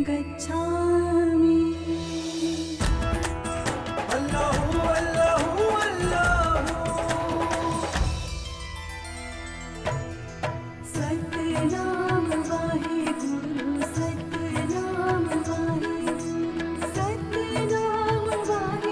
गच्छामि। अल्लाहु अल्लाहु अल्लाहु। सतनाम वाहेगुरु, सतनाम वाहेगुरु, सतनाम वाहेगुरु, सतनाम वाहेगुरु।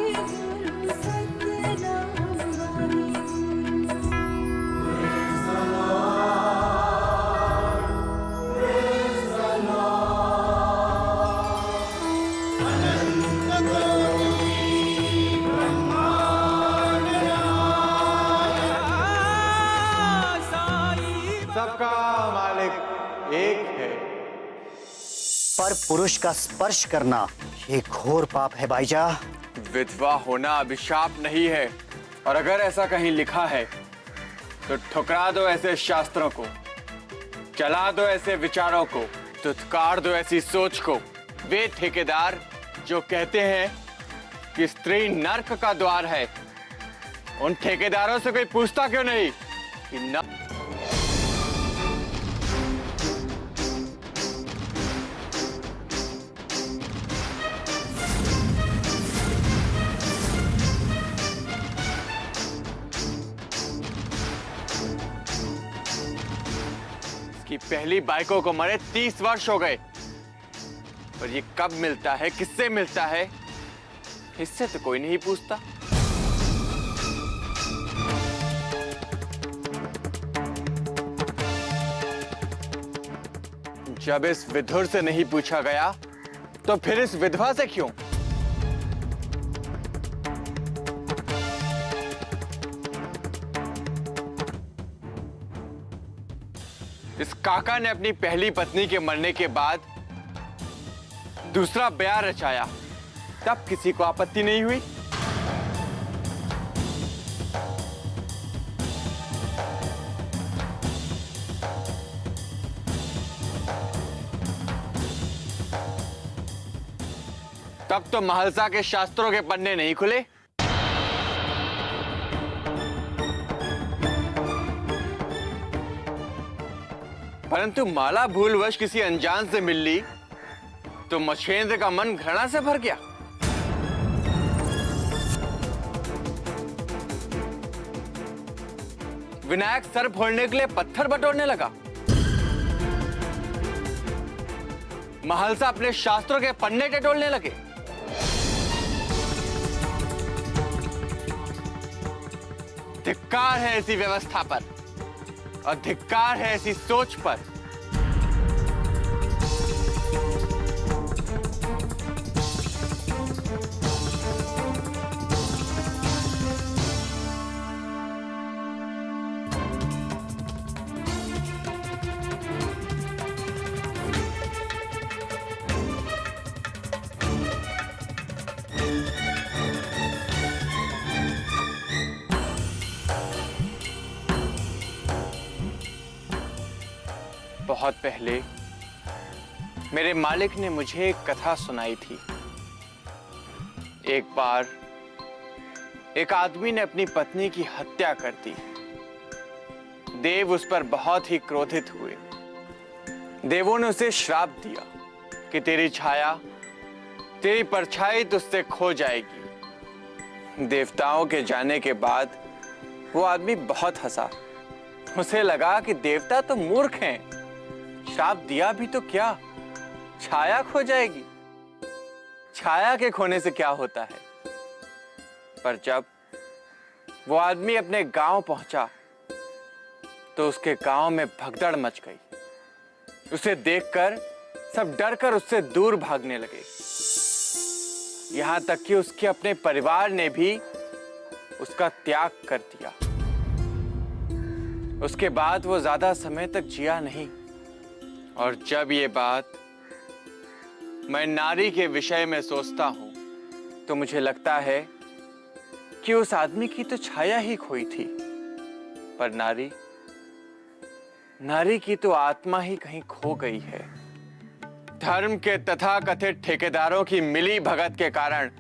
सबका मालिक एक है। पर पुरुष का स्पर्श करना ये घोर पाप है भाईजा। विधवा होना अभिशाप नहीं है, और अगर ऐसा कहीं लिखा है तो ठुकरा दो ऐसे शास्त्रों को, जला दो ऐसे विचारों को, धुतकार दो ऐसी सोच को। वे ठेकेदार जो कहते हैं कि स्त्री नर्क का द्वार है, उन ठेकेदारों से कोई पूछता क्यों नहीं कि न कि पहली बाइकों को मरे 30 वर्ष हो गए, और ये कब मिलता है, किससे मिलता है, इससे तो कोई नहीं पूछता। जब इस विधुर से नहीं पूछा गया तो फिर इस विधवा से क्यों? इस काका ने अपनी पहली पत्नी के मरने के बाद दूसरा ब्याह रचाया, तब किसी को आपत्ति नहीं हुई। तब तो महलसा के शास्त्रों के पन्ने नहीं खुले। परंतु माला भूलवश किसी अनजान से मिल ली तो मछेंद्र का मन घृणा से भर गया। विनायक सर फोड़ने के लिए पत्थर बटोरने लगा। महलसा अपने शास्त्रों के पन्ने टटोलने लगे। धिक्कार है ऐसी व्यवस्था पर, और धिक्कार है ऐसी सोच पर। बहुत पहले मेरे मालिक ने मुझे एक कथा सुनाई थी। एक बार एक आदमी ने अपनी पत्नी की हत्या कर दी। देव उस पर बहुत ही क्रोधित हुए। देवों ने उसे श्राप दिया कि तेरी छाया, तेरी परछाई तुझसे खो जाएगी। देवताओं के जाने के बाद वो आदमी बहुत हंसा। उसे लगा कि देवता तो मूर्ख हैं, श्राप दिया भी तो क्या, छाया खो जाएगी। छाया के खोने से क्या होता है। पर जब वो आदमी अपने गांव पहुंचा तो उसके गांव में भगदड़ मच गई। उसे देखकर सब डरकर उससे दूर भागने लगे। यहां तक कि उसके अपने परिवार ने भी उसका त्याग कर दिया। उसके बाद वो ज्यादा समय तक जिया नहीं। और जब ये बात मैं नारी के विषय में सोचता हूं तो मुझे लगता है कि उस आदमी की तो छाया ही खोई थी, पर नारी की तो आत्मा ही कहीं खो गई है। धर्म के तथाकथित ठेकेदारों की मिली भगत के कारण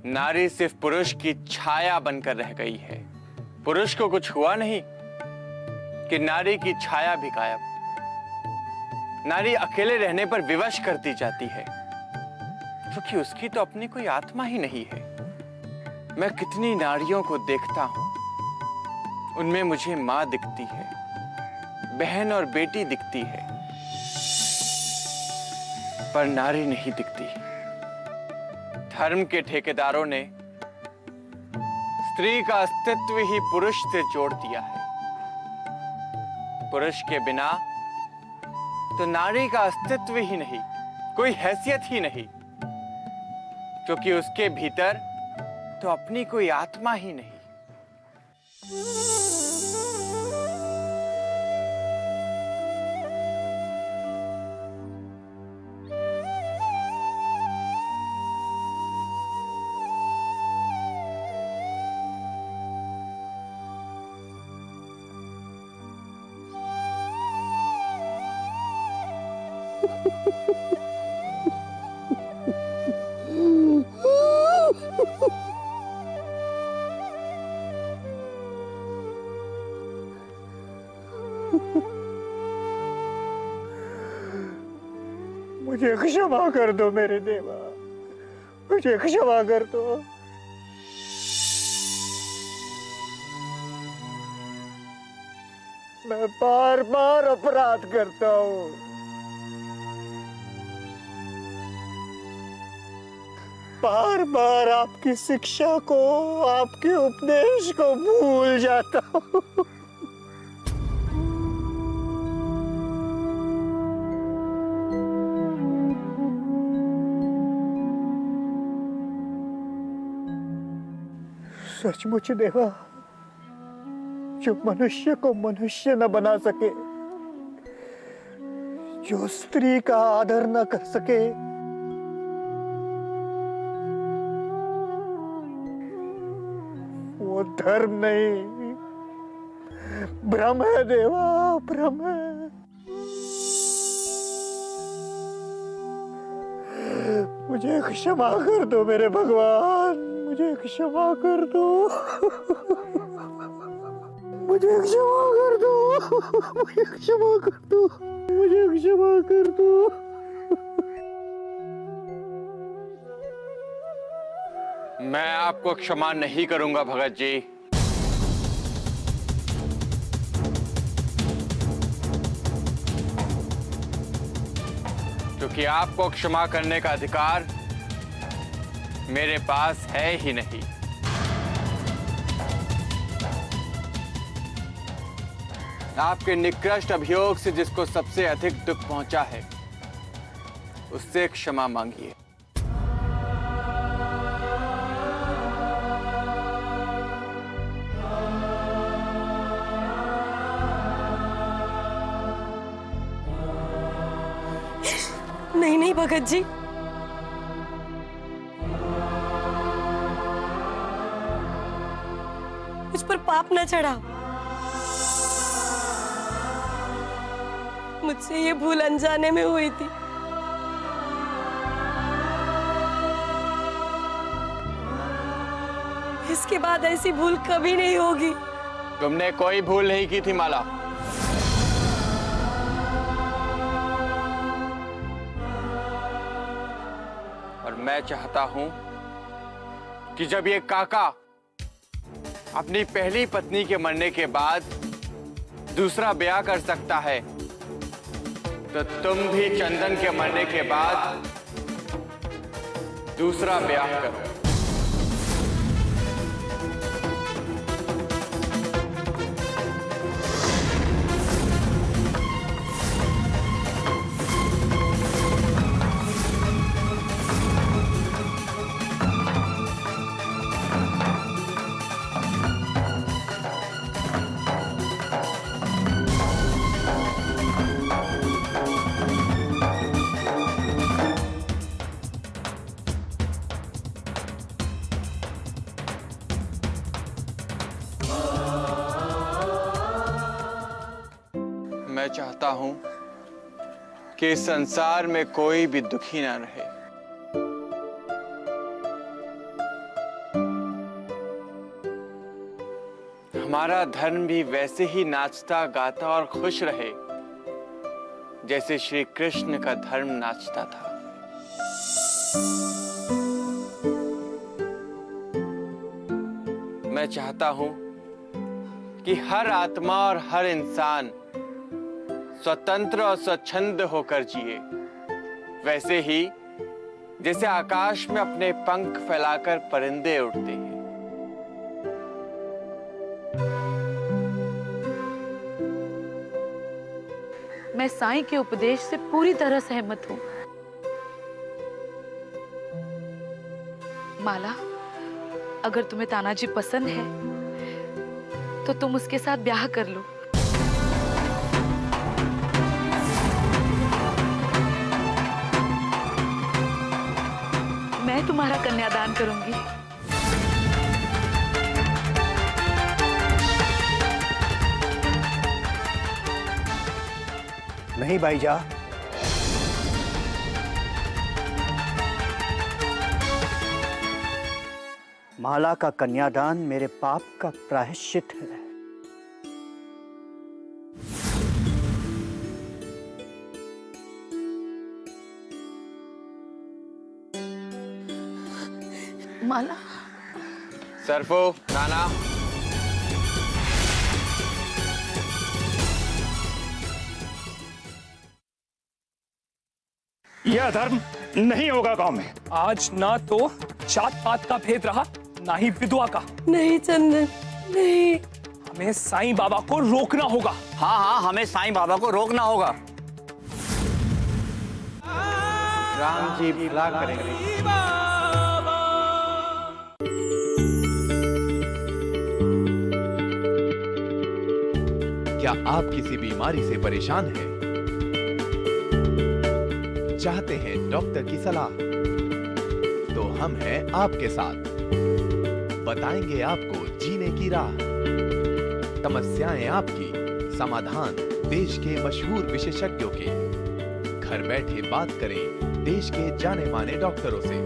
नारी सिर्फ पुरुष की छाया बनकर रह गई है। पुरुष को कुछ हुआ नहीं कि नारी की छाया भी गायब। नारी अकेले रहने पर विवश करती जाती है, क्योंकि उसकी तो अपनी कोई आत्मा ही नहीं है। मैं कितनी नारियों को देखता हूं, उनमें मुझे मां दिखती है, बहन और बेटी दिखती है, पर नारी नहीं दिखती। धर्म के ठेकेदारों ने स्त्री का अस्तित्व ही पुरुष से जोड़ दिया है। पुरुष के बिना तो नारी का अस्तित्व ही नहीं, कोई हैसियत ही नहीं, क्योंकि उसके भीतर तो अपनी कोई आत्मा ही नहीं। मुझे क्षमा कर दो मेरे देवा, मुझे क्षमा कर दो। मैं बार बार अपराध करता हूँ। बार बार आपकी शिक्षा को, आपके उपदेश को भूल जाता हूँ। सचमुच देवा, जो मनुष्य को मनुष्य न बना सके, जो स्त्री का आदर न कर सके, वो धर्म नहीं, भ्रम है देवा, भ्रम है। मुझे क्षमा कर दो मेरे भगवान, मुझे क्षमा कर दो, मुझे क्षमा कर दो, मुझे क्षमा कर दो, मुझे क्षमा कर दो। मैं आपको क्षमा नहीं करूंगा भगत जी। क्योंकि आपको क्षमा करने का अधिकार मेरे पास है ही नहीं। आपके निकृष्ट अभियोग से जिसको सबसे अधिक दुख पहुंचा है, उससे क्षमा मांगिए। नहीं नहीं भगत जी, मुझ पर पाप न चढ़ा। मुझसे ये भूल अनजाने में हुई थी। इसके बाद ऐसी भूल कभी नहीं होगी। तुमने कोई भूल नहीं की थी माला। और मैं चाहता हूं कि जब ये काका अपनी पहली पत्नी के मरने के बाद दूसरा ब्याह कर सकता है, तो तुम भी चंदन के मरने के बाद दूसरा ब्याह करो। मैं चाहता हूं कि इस संसार में कोई भी दुखी ना रहे। हमारा धर्म भी वैसे ही नाचता गाता और खुश रहे जैसे श्री कृष्ण का धर्म नाचता था। मैं चाहता हूं कि हर आत्मा और हर इंसान स्वतंत्र और स्वच्छंद होकर जिए, वैसे ही जैसे आकाश में अपने पंख फैलाकर परिंदे उड़ते हैं। मैं साईं के उपदेश से पूरी तरह सहमत हूं। माला, अगर तुम्हें तानाजी पसंद है तो तुम उसके साथ ब्याह कर लो। मैं तुम्हारा कन्यादान करूंगी। नहीं भाईजा, माला का कन्यादान मेरे पाप का प्रायश्चित है। माला, सरफो, नाना, यह धर्म नहीं होगा गांव में। आज ना तो जात पात का भेद रहा, ना ही विधवा का। नहीं चंदन, नहीं। हमें साईं बाबा को रोकना होगा। हाँ हाँ, हमें साईं बाबा को रोकना होगा। राम जी भला करेंगे। क्या आप किसी बीमारी से परेशान हैं? चाहते हैं डॉक्टर की सलाह? तो हम हैं आपके साथ। बताएंगे आपको जीने की राह। समस्याएं आपकी, समाधान देश के मशहूर विशेषज्ञों के। घर बैठे बात करें देश के जाने माने डॉक्टरों से।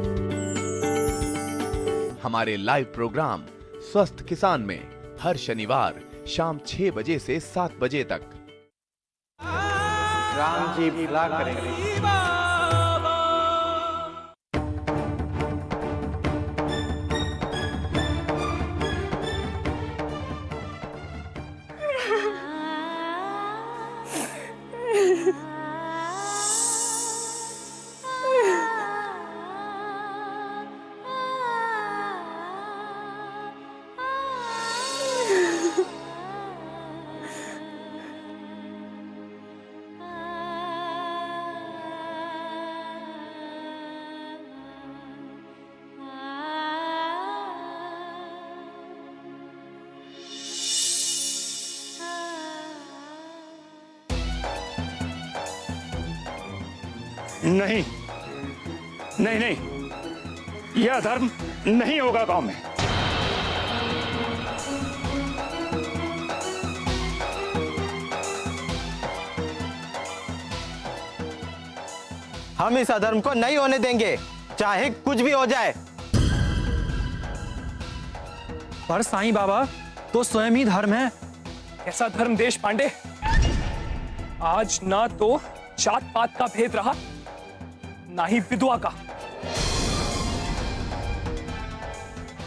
हमारे लाइव प्रोग्राम स्वस्थ किसान में हर शनिवार शाम 6 बजे से 7 बजे तक। राम जी भला करेंगे। नहीं नहीं नहीं, यह धर्म नहीं होगा गांव में। हम इस अधर्म को नहीं होने देंगे, चाहे कुछ भी हो जाए। पर साईं बाबा तो स्वयं ही धर्म है। ऐसा धर्म देश पांडे। आज ना तो जात पात का भेद रहा, ना ही विधवा का।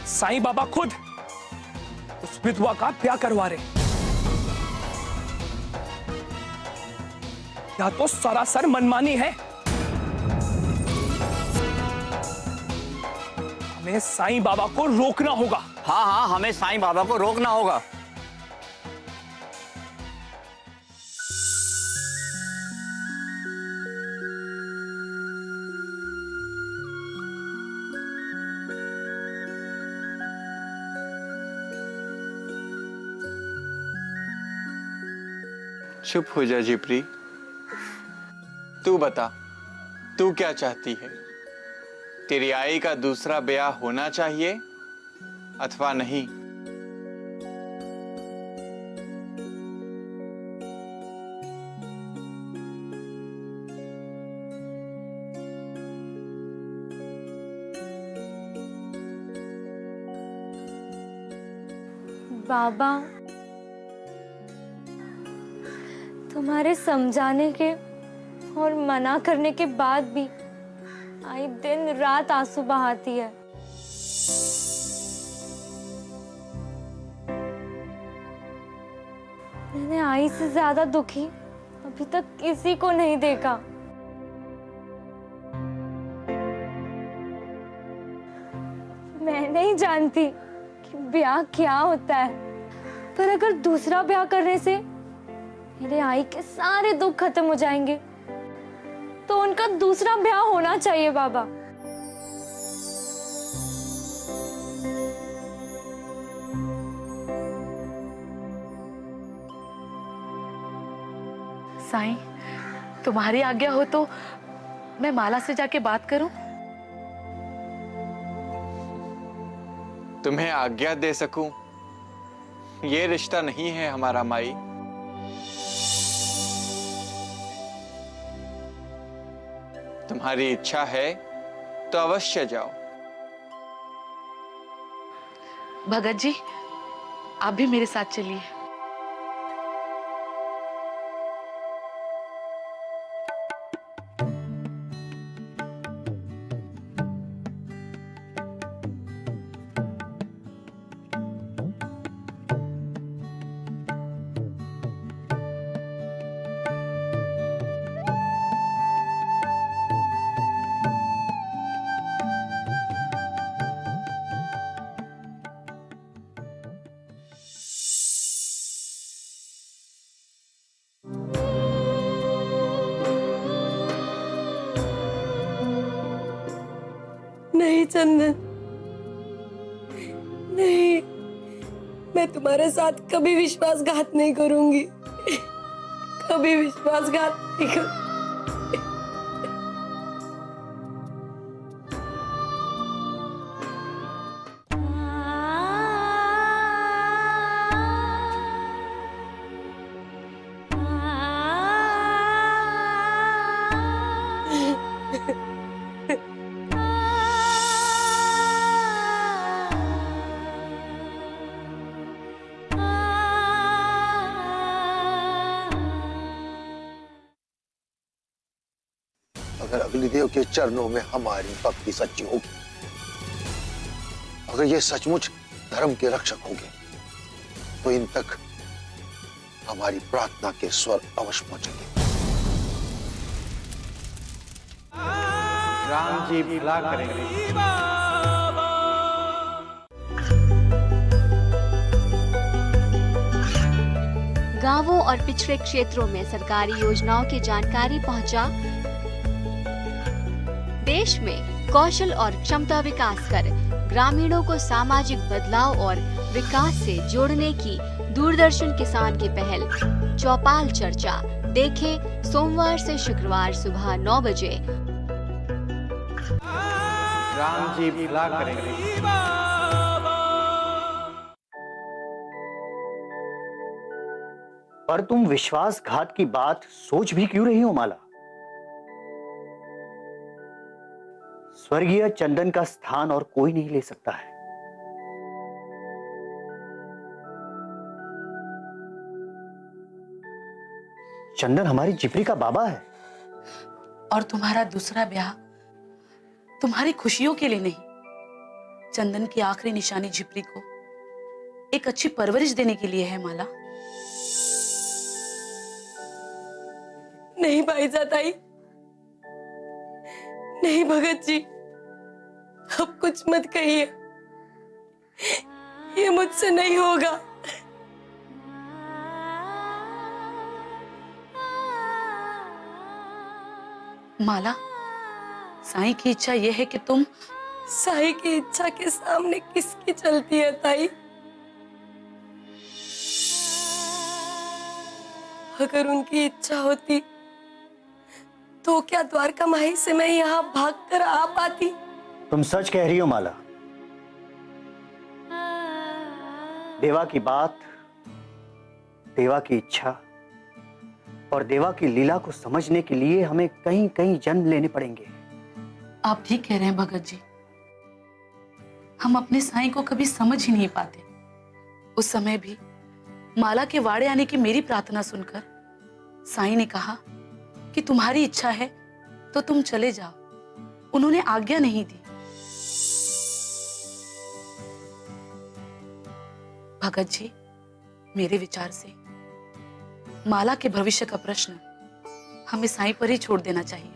साईं बाबा खुद उस विधवा का ब्याह करवा रहे। यह तो सरासर मनमानी है। हमें साईं बाबा को रोकना होगा। हाँ हाँ, हमें साईं बाबा को रोकना होगा। चुप हो जा जिप्री। तू बता, तू क्या चाहती है? तेरी आई का दूसरा ब्याह होना चाहिए अथवा नहीं? बाबा, तुम्हारे समझाने के और मना करने के बाद भी आई दिन रात आंसू बहाती है। मैंने आई से ज्यादा दुखी अभी तक किसी को नहीं देखा। मैं नहीं जानती कि ब्याह क्या होता है, पर अगर दूसरा ब्याह करने से मेरे आई के सारे दुख खत्म हो जाएंगे तो उनका दूसरा ब्याह होना चाहिए बाबा। साईं, तुम्हारी आज्ञा हो तो मैं माला से जाके बात करूं? तुम्हें आज्ञा दे सकूं ये रिश्ता नहीं है हमारा माई। तुम्हारी इच्छा है तो अवश्य जाओ। भगत जी, आप भी मेरे साथ चलिए। नहीं चंदन, नहीं, मैं तुम्हारे साथ कभी विश्वासघात नहीं करूंगी, कभी विश्वासघात नहीं करूंगी। अगर अग्निदेव के चरणों में हमारी भक्ति सच्ची होगी, अगर ये सचमुच धर्म के रक्षक होंगे, तो इन तक हमारी प्रार्थना के स्वर अवश्य पहुंचेंगे। राम जी भला करेंगे। गांवों और पिछड़े क्षेत्रों में सरकारी योजनाओं की जानकारी पहुंचा। देश में कौशल और क्षमता विकास कर ग्रामीणों को सामाजिक बदलाव और विकास से जोड़ने की दूरदर्शन किसान की पहल चौपाल चर्चा देखें सोमवार से शुक्रवार सुबह 9 बजे। राम जी भला करेंगे। पर तुम विश्वासघात की बात सोच भी क्यों रही हो माला? स्वर्गीय चंदन का स्थान और कोई नहीं ले सकता है। चंदन हमारी जिपरी का बाबा है। और तुम्हारा दूसरा ब्याह तुम्हारी खुशियों के लिए नहीं, चंदन की आखिरी निशानी झिपरी को एक अच्छी परवरिश देने के लिए है माला। नहीं भाईजाताई, नहीं भगत जी, अब कुछ मत कहिए, ये मुझसे नहीं होगा। माला, साईं की इच्छा यह है कि तुम। साईं की इच्छा के सामने किसकी चलती है ताई? अगर उनकी इच्छा होती तो क्या द्वारका माही से मैं यहाँ भागकर आ पाती? तुम सच कह रही हो माला। देवा की बात, देवा की इच्छा और देवा की लीला को समझने के लिए हमें कहीं कहीं जन्म लेने पड़ेंगे। आप ठीक कह रहे हैं भगत जी, हम अपने साईं को कभी समझ ही नहीं पाते। उस समय भी माला के वाड़े आने की मेरी प्रार्थना सुनकर साईं ने कहा कि तुम्हारी इच्छा है तो तुम चले जाओ, उन्होंने आज्ञा नहीं दी। भगत जी, मेरे विचार से माला के भविष्य का प्रश्न हमें साईं पर ही छोड़ देना चाहिए।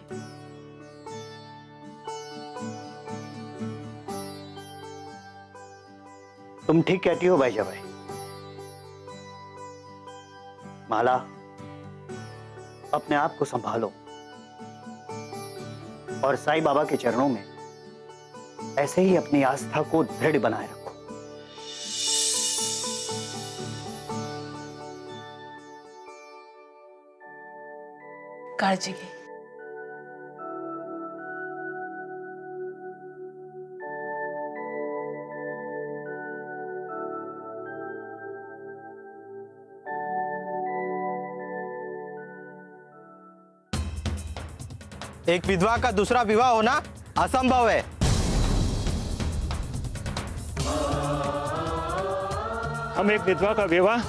तुम ठीक कहती हो भाईजाबाई। माला, अपने आप को संभालो और साईं बाबा के चरणों में ऐसे ही अपनी आस्था को दृढ़ बनाए रखो। काळजी घे। एक विधवा का दूसरा विवाह होना असंभव है। हम एक विधवा का विवाह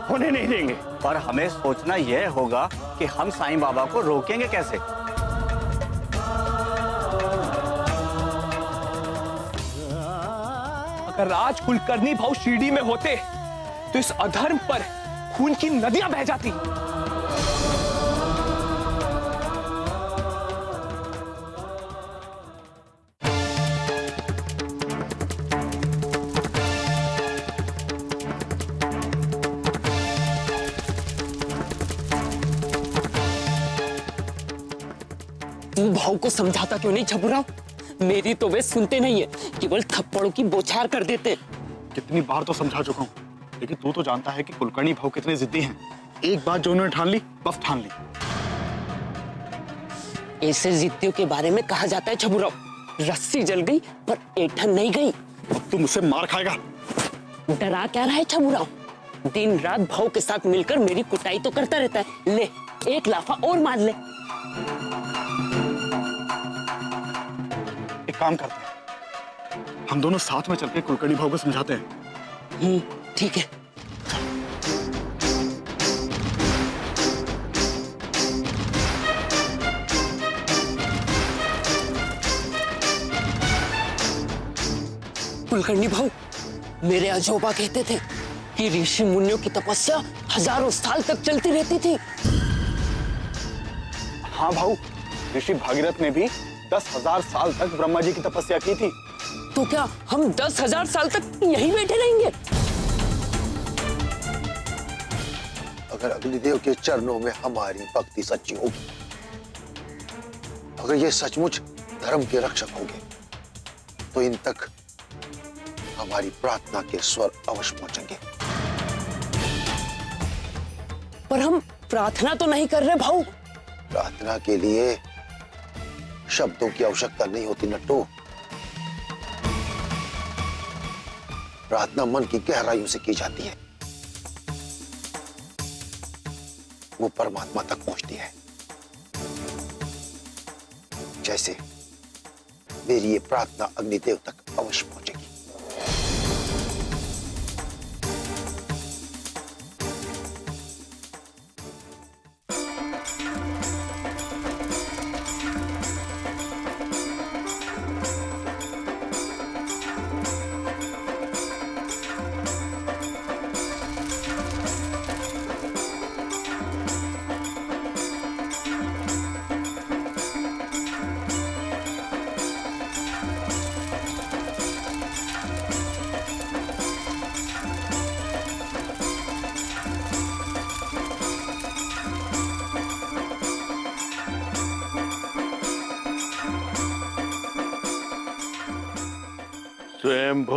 होने नहीं देंगे। पर हमें सोचना यह होगा कि हम साईं बाबा को रोकेंगे कैसे। अगर आज कुलकर्णी भाव शिरडी में होते तो इस अधर्म पर खून की नदियां बह जाती। तू भाव को समझाता क्यों नहीं छपुराव? मेरी तो वे सुनते नहीं है, केवल थप्पड़ों की बौछार कर देते। कितनी बार तो समझा चुका हूँ, लेकिन तू तो जानता है कि कुलकर्णी भाव कितने जिद्दी हैं। एक बात जो उन्होंने ठान ली, बस ठान ली। ऐसे जिद्दियों के बारे में कहा जाता है छपुराव, रस्सी जल गई पर ऐठन नहीं गई। अब तू मुझसे मार खाएगा। डरा क्या रहा है छपुराव? दिन रात भाव के साथ मिलकर मेरी कुटाई तो करता रहता है। ले, एक लाफा और मार ले। एक काम करते हैं, हम दोनों साथ में चलकर कुलकर्णी भाव को समझाते हैं। ठीक है। कुलकर्णी भाव, मेरे अजोबा कहते थे कि ऋषि मुनियों की तपस्या हजारों साल तक चलती रहती थी। हाँ भाऊ, ऋषि भागीरथ ने भी 10,000 साल तक ब्रह्मा जी की तपस्या की थी। तो क्या हम 10,000 साल तक यहीं बैठे रहेंगे? अगर अग्निदेव के चरणों में हमारी भक्ति सच्ची होगी, अगर ये सचमुच धर्म के रक्षक होंगे, तो इन तक हमारी प्रार्थना के स्वर अवश्य पहुंचेंगे। पर हम प्रार्थना तो नहीं कर रहे भाऊ। प्रार्थना के लिए शब्दों की आवश्यकता नहीं होती नट्टू। प्रार्थना मन की गहराइयों से की जाती है, वो परमात्मा तक पहुंचती है। जैसे मेरी ये प्रार्थना अग्निदेव तक अवश्य पहुंचेगी। स्वयंभू।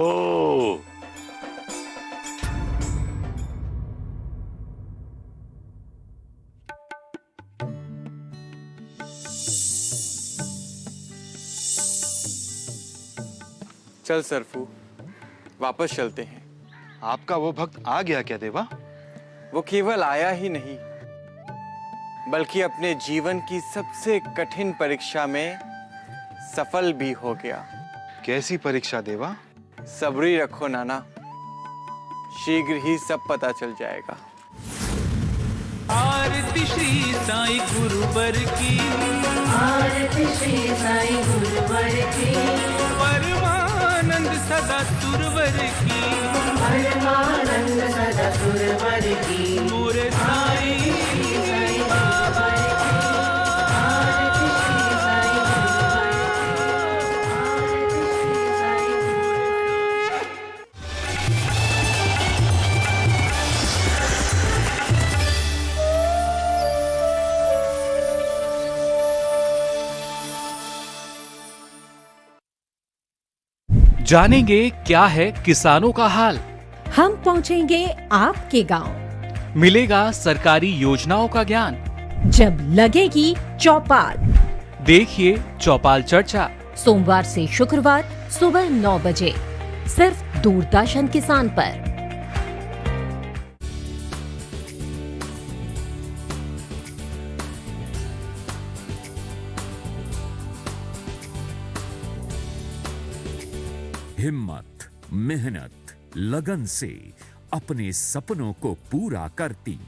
चल सरफू, वापस चलते हैं। आपका वो भक्त आ गया क्या देवा? वो केवल आया ही नहीं, बल्कि अपने जीवन की सबसे कठिन परीक्षा में सफल भी हो गया। कैसी परीक्षा देवा? सब्री रखो नाना, शीघ्र ही सब पता चल जाएगा। आरती श्री साईं गुरुवर की, आरती श्री साईं गुरुवर की, परमानंद सदा सुरवर की, परमानंद सदा सुरवर की, मोरे साईं बाबा की, आरती श्री साईं गुरुवर की, आरती श्री साईं जानेंगे क्या है किसानों का हाल। हम पहुंचेंगे आपके गांव। मिलेगा सरकारी योजनाओं का ज्ञान। जब लगेगी चौपाल, देखिए चौपाल चर्चा सोमवार से शुक्रवार सुबह 9 बजे सिर्फ दूरदर्शन किसान पर। हिम्मत, मेहनत, लगन से अपने सपनों को पूरा करती,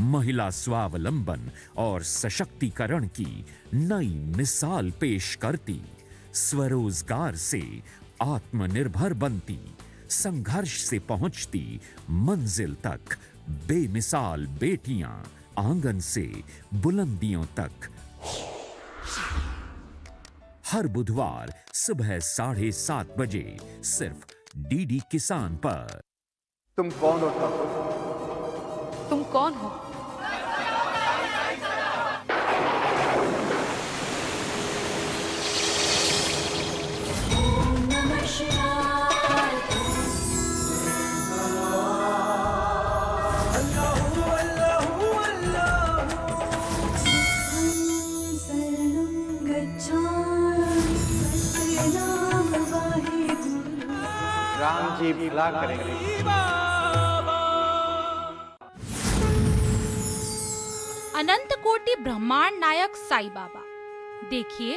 महिला स्वावलंबन और सशक्तिकरण की नई मिसाल पेश करती, स्वरोजगार से आत्मनिर्भर बनती, संघर्ष से पहुंचती मंजिल तक बेमिसाल बेटियां, आंगन से बुलंदियों तक। हर बुधवार सुबह 7:30 बजे सिर्फ डीडी किसान पर। तुम कौन हो ठाकुर? तुम कौन हो? राम जी भला करेंगे। अनंत कोटि ब्रह्मांड नायक साईं बाबा देखिए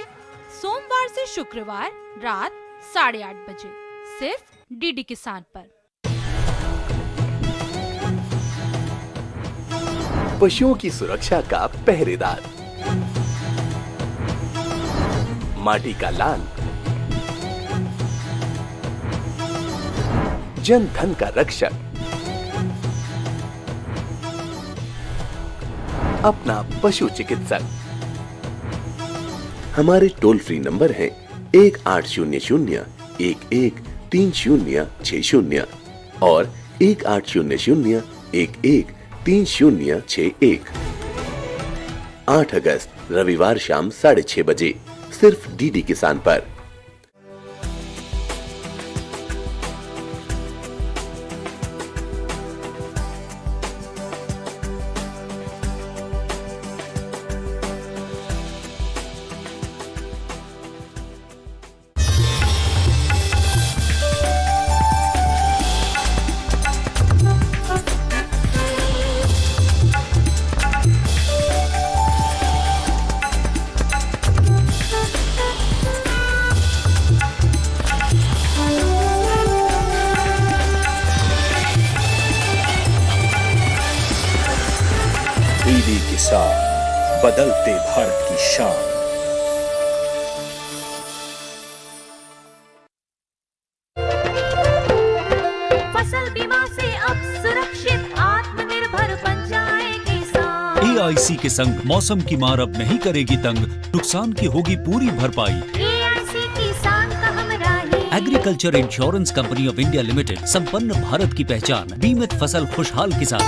सोमवार से शुक्रवार रात 8:30 बजे सिर्फ डीडी किसान पर। पशुओं की सुरक्षा का पहरेदार, माटी का लाल, जन धन का रक्षक, अपना पशु चिकित्सक। हमारे टोल फ्री नंबर है 1800-113060 और 1800-113061। 8 अगस्त रविवार शाम 6:30 बजे सिर्फ डीडी किसान पर। डीडी किसान, बदलते भारत की शान। फसल बीमा से अब सुरक्षित आत्मनिर्भर बन जाए किसान। AIC के संग मौसम की मार अब नहीं करेगी तंग, नुकसान की होगी पूरी भरपाई। AIC किसान का हमराही। Agriculture insurance company of India limited, संपन्न भारत की पहचान, बीमित फसल खुशहाल किसान।